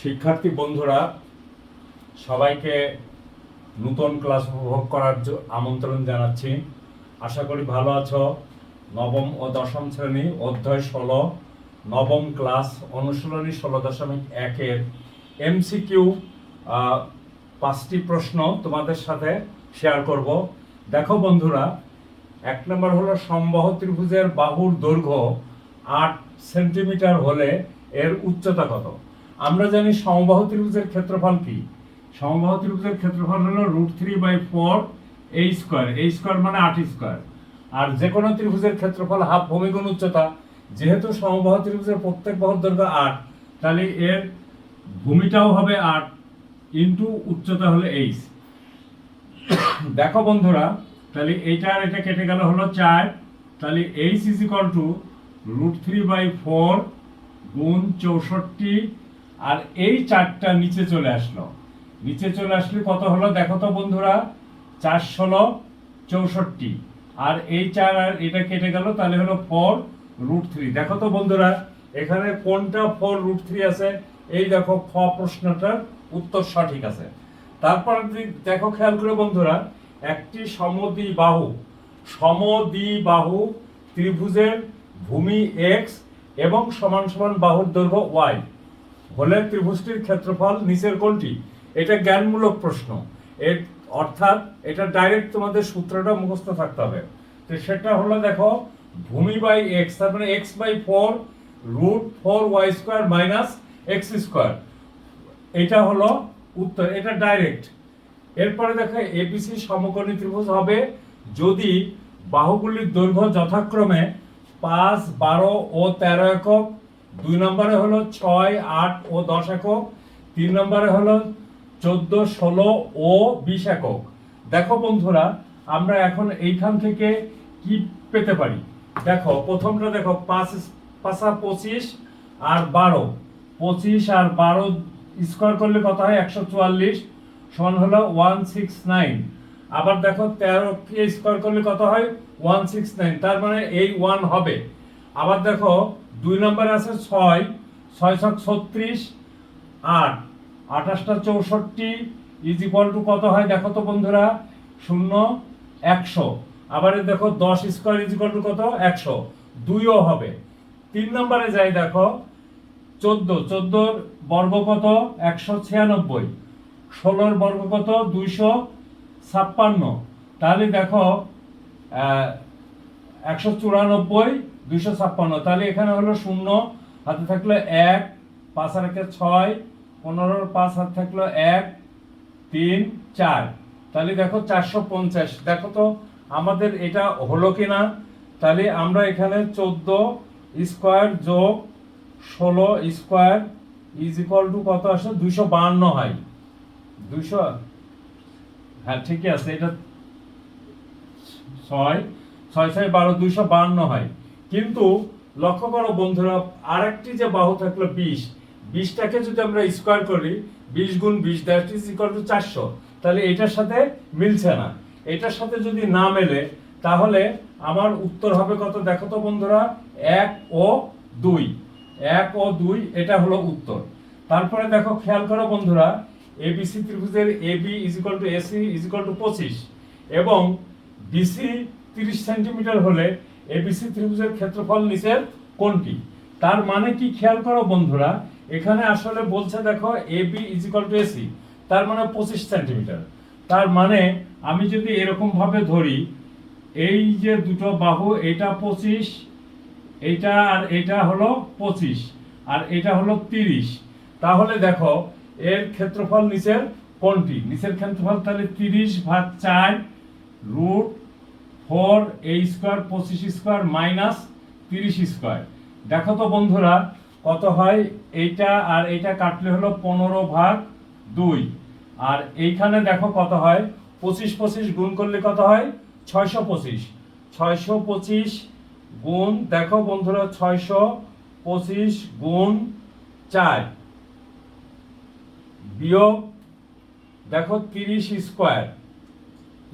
শিক্ষার্থী বন্ধুরা সবাইকে নতুন ক্লাস উপভোগ করার আমন্ত্রণ জানাচ্ছি। আশা করি ভালো আছো। নবম ও দশম শ্রেণী অধ্যায় 16 নবম ক্লাস অনুশীলনী 16.1-এর এমসিকিউ 5টি প্রশ্ন তোমাদের সাথে শেয়ার করব। দেখো বন্ধুরা, 1 নম্বর হলো সমবাহু ত্রিভুজের বাহুর দৈর্ঘ্য 8 সেন্টিমিটার হলে এর উচ্চতা কত? আমরা জানি সমবাহু ত্রিভুজের ক্ষেত্রফল কি? সমবাহু ত্রিভুজের ক্ষেত্রফল হলো √3/4 a স্কয়ার। a স্কয়ার মানে 8 স্কয়ার। আর যে কোনো ত্রিভুজের ক্ষেত্রফল হাফ ভূমি গুণ উচ্চতা। যেহেতু সমবাহু ত্রিভুজের প্রত্যেক বাহুর দৈর্ঘ্য 8, তাহলে এর ভূমিটাও হবে 8 ইনটু উচ্চতা হলো h। দেখো বন্ধুরা, তাহলে এইটা আর এটা কেটে গেল হলো 4, তাহলে h ইজ ইকুয়াল টু √3/4 গুণ 64, আর এই 4টা নিচে চলে আসলো। নিচে চলে আসলে কত হলো দেখো তো বন্ধুরা, 4×16=64, আর এই 4 আর এটা কেটে গেল, তাহলে হলো 4√3। দেখো তো বন্ধুরা, এখানে কোনটা 4√3 আছে? এই দেখো, খ প্রশ্নটার উত্তর সঠিক আছে। তারপর দেখো, খেয়াল করে বন্ধুরা, একটি সমদ্বিবাহু ত্রিভুজের ভূমি x এবং সমান সমান বাহুর দৈর্ঘ্য y হলে ত্রিভুজটির ক্ষেত্রফল নিচের কোনটি? এটা জ্ঞানমূলক প্রশ্ন, এর অর্থাৎ এটা ডাইরেক্ট তোমাদের সূত্রটা মুখস্থ থাকতে হবে। তো সেটা হলো দেখো, ভূমি বাই x, তার মানে x/4 √4y² - x²। এটা হলো উত্তর, এটা ডাইরেক্ট। এরপরে দেখো, এবিসি সমকোণী ত্রিভুজ হবে যদি বাহুগুলির দৈর্ঘ্য যথাক্রমে 5, 12 ও 13 একক, 2 নম্বরে হলো 6, 8 ও 10 একক, 3 নম্বরে হলো 14, 16 ও 20 একক। দেখো বন্ধুরা, আমরা এখন এইখান থেকে কি পেতে পারি? দেখো প্রথমটা দেখো, 5 5 25 আর 12, 25 আর 12 স্কয়ার করলে কত হয়? 144 সমান হলো 169। আবার দেখো 13 কে স্কয়ার করলে কত হয়? 169, তার মানে এই 1 হবে। আবার দেখো 2 নম্বরে আছে 6, 6 × 36, 8, 28টা 64 ইজ ইকুয়াল টু কত হয় দেখো তো বন্ধুরা? 0, 100। আবার দেখো 10 স্কয়ার ইজ ইকুয়াল টু কত? 100, 2ও হবে। 3 নম্বরে যাই, দেখো 14, 14 এর বর্গ কত? 196, 16 এর বর্গ কত? 256। তাহলে দেখো 194, 256, তাহলে এখানে হলো 0 হাতে থাকলো 1, 5 আর 1 6, 15 5 হাতে থাকলো 1, 3, 4, তাহলে দেখো 450। দেখো তো আমাদের এটা হলো কিনা? তাহলে আমরা এখানে 14 স্কয়ার যোগ 16 স্কয়ার ইজ ইকুয়াল টু কত আসে? 252 হয়। 200, হ্যাঁ ঠিকই আছে, এটা 6, 6 6 12, 252 হয়। কিন্তু লক্ষ্য করো বন্ধুরা, আরেকটি যে বাহু থাকলো 20, 20টাকে যদি আমরা স্কয়ার করি, 20 × 20 দ্যাট ইজ ইকুয়াল টু 400, তাহলে এটার সাথে মিলছে না। এটার সাথে যদি না মেলে, তাহলে আমার উত্তর হবে কত দেখো তো বন্ধুরা? 1 ও 2, 1 ও 2, এটা হলো উত্তর। তারপরে দেখো, খেয়াল করো বন্ধুরা, এবিসি ত্রিভুজের AB is equal to AC is equal to 25 এবং বিসি 30 সেন্টিমিটার হলে এবিসি ত্রিভুজের ক্ষেত্রফল নিচের কোনটি? তার মানে কি খেয়াল করো বন্ধুরা, এখানে আসলে বলছে দেখো AB is equal to AC, তার মানে 25 সেন্টিমিটার। তার মানে আমি যদি এরকম ভাবে ধরি, এই যে দুটো বাহু, এটা 25, এইটা আর এটা হলো 25, আর এটা হলো 30, তাহলে দেখো এর ক্ষেত্রফল নিচের কোনটি? নিচের ক্ষেত্রফল তাহলে 30/4 √4 a square 25 square minus 30 square. দেখো তো বন্ধুরা কত হয়? এইটা আর এইটা কাটলে হলো 15/2, আর এইখানে দেখো কত হয়? 25 25 গুণ করলে কত হয়? 625, 625 গুণ, দেখো বন্ধুরা 625 গুণ 4 বিয়োগ দেখো 30 স্কয়ার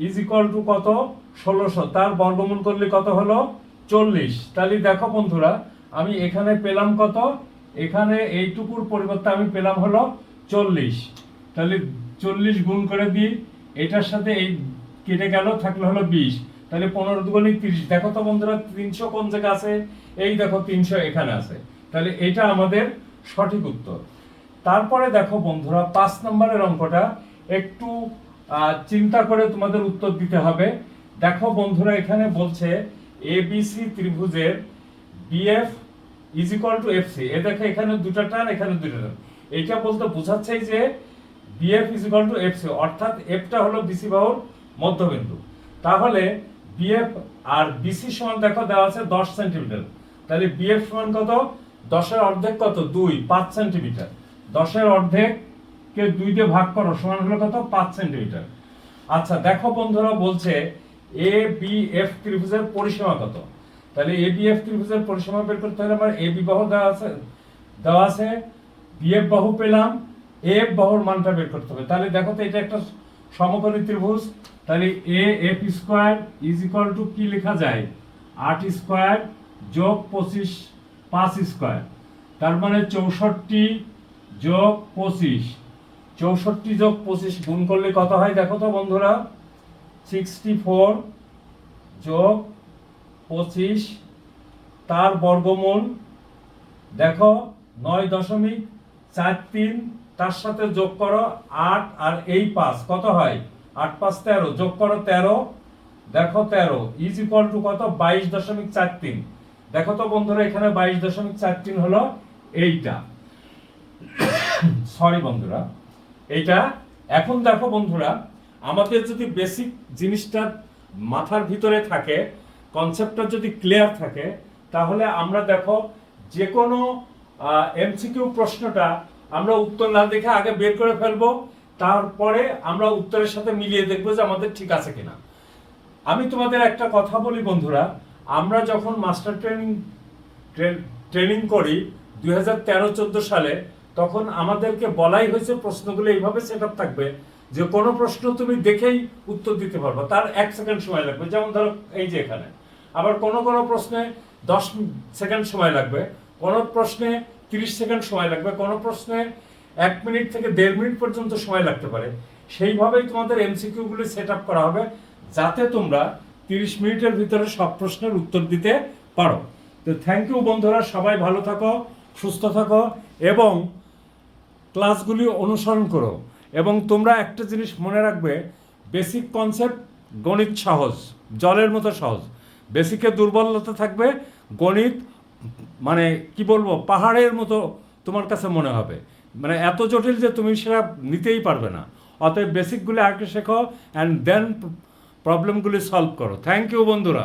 ইজ ইকুয়াল টু কত? 1600, তার বর্গমূল করলে কত হলো? 40। তাহলে দেখো বন্ধুরা, আমি এখানে পেলাম কত? এখানে এইটুকুর পরিবর্তে আমি পেলাম হলো 40। তাহলে 40 গুণ করে দিই, এটার সাথে এই কেটে গেল, থাকলে হলো 20। তাহলে 15 দুগুণে 30। দেখো তো বন্ধুরা 300 কোন জায়গায় আছে? এই দেখো 300 এখানে আছে। তাহলে এটা আমাদের সঠিক উত্তর। তারপরে দেখো বন্ধুরা 5 নম্বরের অঙ্কটা একটু চিন্তা করে তোমাদের উত্তর দিতে হবে। দেখো বন্ধুরা এখানে বলছে এবিসি ত্রিভুজের BF is equal to FC. এ দেখো এখানে দুটো টান, এখানে দুটো টান। এইটা বলতে বোঝাচ্ছে যে BF is equal to FC, অর্থাৎ এফটা হলো বিসি বাহুর মধ্যবিন্দু। তাহলে বিএফ আর বিসি সমান দেখো দেওয়া আছে 10 সেন্টিমিটার। তাহলে বিএফ সমান কত? 10 এর অর্ধেক কত? 2, 5 সেন্টিমিটার। 10 এর অর্ধেক কে 2 দিয়ে ভাগ করো, সমান হলো কত? 5 সেন্টিমিটার। আচ্ছা দেখো বন্ধুরা বলছে এ বি এফ ত্রিভুজের পরিসীমা কত? তাহলে এ বি এফ ত্রিভুজের পরিসীমা বের করতে হলে আমার এ বি বাহু দেওয়া আছে, বিএফ বাহু পেলাম, এফ বাহুর মানটা বের করতে হবে। তাহলে দেখো তো এটা একটা সমকোণী ত্রিভুজ। তাহলে A F square is equal two কি লেখা যায়? 8 স্কয়ার যোগ 25 5 স্কয়ার, তার মানে 64 যোগ 25। 64 যোগ 25 গুণ করলে কত হয় দেখো তো বন্ধুরা? 64 যোগ 25 তার বর্গমূল দেখো 9.43, তার সাথে যোগ করো 8 আর এই 5 কত হয়? 8 5 13, যোগ করো 13, দেখো 13 ইজ ইকুয়াল টু কত? 22.43। দেখো তো বন্ধুরা এখানে 22.43 হলো এইটা। সরি বন্ধুরা, এইটা। এখন দেখো বন্ধুরা আমাদের যদি বেসিক জিনিসটা মাথার ভিতরে থাকে, কনসেপ্টটা যদি ক্লিয়ার থাকে, তাহলে আমরা দেখো যে কোনো এমসিকিউ প্রশ্নটা আমরা উত্তর না দেখে আগে বের করে ফেলবো, তারপরে আমরা উত্তরের সাথে মিলিয়ে দেখবো যে আমাদের ঠিক আছে কিনা। আমি তোমাদের একটা কথা বলি বন্ধুরা, আমরা যখন মাস্টার ট্রেনিং করি 2013-14 সালে, তখন আমাদেরকে বলাই হয়েছে প্রশ্নগুলো এইভাবে সেট আপ থাকবে যে কোনো প্রশ্ন তুমি দেখেই উত্তর দিতে পারবে, তার 1 সেকেন্ড সময় লাগবে। যেমন ধরো এই যে এখানে, আবার কোনো প্রশ্নে 10 সেকেন্ড সময় লাগবে, কোনো প্রশ্নে 30 সেকেন্ড সময় লাগবে, কোনো প্রশ্নে 1 মিনিট থেকে 1.5 মিনিট পর্যন্ত সময় লাগতে পারে। সেইভাবেই তোমাদের এমসিকিউ গুলি সেট আপ করা হবে যাতে তোমরা 30 মিনিটের ভিতরে সব প্রশ্নের উত্তর দিতে পারো। তো থ্যাংক ইউ বন্ধুরা, সবাই ভালো থাকো, সুস্থ থাকো এবং ক্লাসগুলি অনুসরণ করো। এবং তোমরা একটা জিনিস মনে রাখবে, বেসিক কনসেপ্ট গণিত সহজ, জলের মতো সহজ। বেসিকে দুর্বলতা থাকবে, গণিত মানে কি বলবো, পাহাড়ের মতো তোমার কাছে মনে হবে, মানে এত জটিল যে তুমি সেটা নিতেই পারবে না। অতএব বেসিকগুলি আগে শেখো অ্যান্ড দেন প্রবলেমগুলি সলভ করো। থ্যাংক ইউ বন্ধুরা।